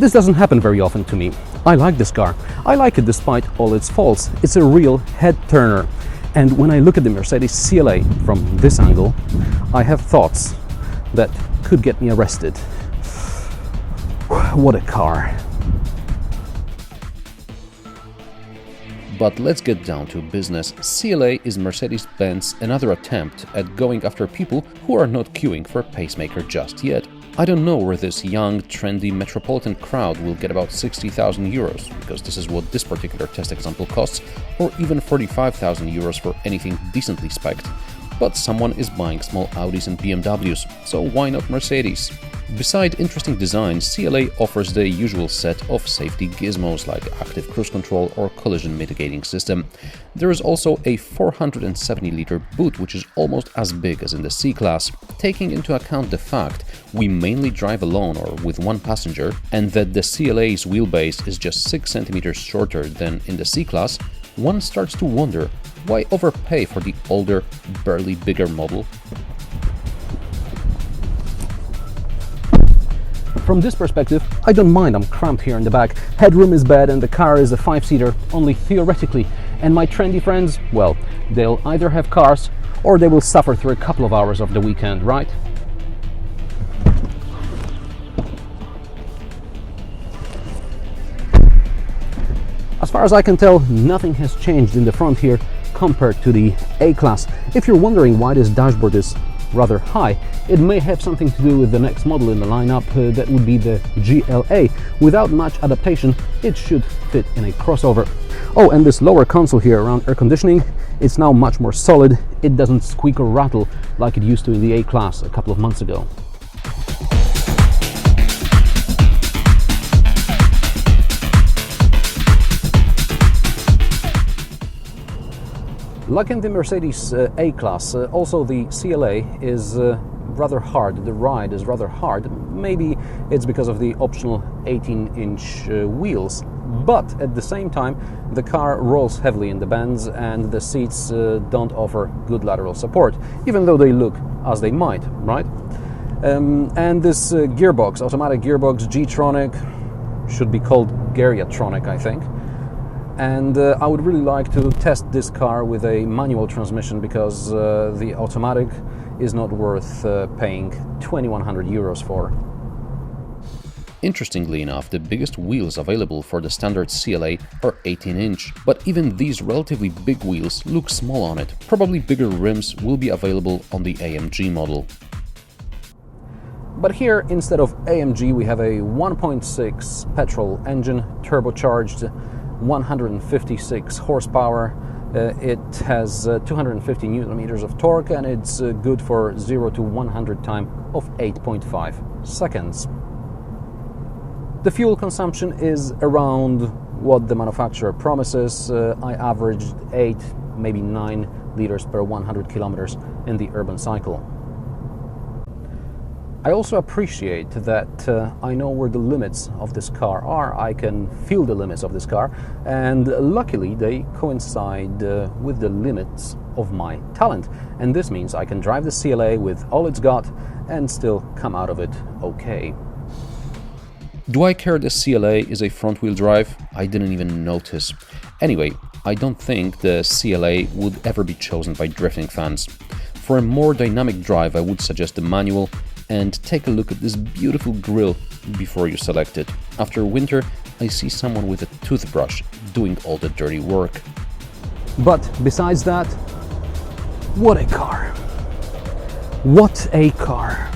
This doesn't happen very often to me. I like this car. I like it despite all its faults. It's a real head-turner. And when I look at the Mercedes CLA from this angle, I have thoughts that could get me arrested. What a car. But let's get down to business. CLA is Mercedes-Benz another attempt at going after people who are not queuing for a pacemaker just yet. I don't know where this young, trendy metropolitan crowd will get about 60,000 euros, because this is what this particular test example costs, or even 45,000 euros for anything decently spec'd. But someone is buying small Audis and BMWs, so why not Mercedes? Beside interesting design, CLA offers the usual set of safety gizmos like active cruise control or collision mitigating system. There is also a 470-liter boot, which is almost as big as in the C-Class. Taking into account the fact we mainly drive alone or with one passenger, and that the CLA's wheelbase is just 6 centimeters shorter than in the C-Class, one starts to wonder, why overpay for the older, barely bigger model? From this perspective, I don't mind I'm cramped here in the back. Headroom is bad and the car is a 5-seater, only theoretically. And my trendy friends, well, they'll either have cars or they will suffer through a couple of hours of the weekend, right? As far as I can tell, nothing has changed in the front here compared to the A-Class. If you're wondering why this dashboard is rather high, it may have something to do with the next model in the lineup, that would be the GLA. Without much adaptation, it should fit in a crossover. Oh, and this lower console here around air conditioning, it's now much more solid. It doesn't squeak or rattle like it used to in the A-Class a couple of months ago. Like in the Mercedes A-Class, also the CLA is rather hard. The ride is rather hard. Maybe it's because of the optional 18-inch wheels, but at the same time the car rolls heavily in the bends and the seats don't offer good lateral support, even though they look as they might, right? And this gearbox, automatic gearbox, G-Tronic, should be called G-Tronic, I think. And I would really like to test this car with a manual transmission, because the automatic is not worth paying 2,100 euros for. Interestingly enough, the biggest wheels available for the standard CLA are 18-inch, but even these relatively big wheels look small on it. Probably bigger rims will be available on the AMG model. But here, instead of AMG, we have a 1.6 petrol engine, turbocharged, 156 horsepower. It has 250 newton meters of torque, and it's good for 0 to 100 time of 8.5 seconds. The fuel consumption is around what the manufacturer promises. I averaged 8, maybe 9 liters per 100 kilometers in the urban cycle. I also appreciate that I know where the limits of this car are. I can feel the limits of this car, and luckily they coincide with the limits of my talent. And this means I can drive the CLA with all it's got and still come out of it okay. Do I care the CLA is a front-wheel drive? I didn't even notice. Anyway, I don't think the CLA would ever be chosen by drifting fans. For a more dynamic drive, I would suggest the manual, and take a look at this beautiful grille before you select it. After winter, I see someone with a toothbrush doing all the dirty work. But besides that, what a car! What a car!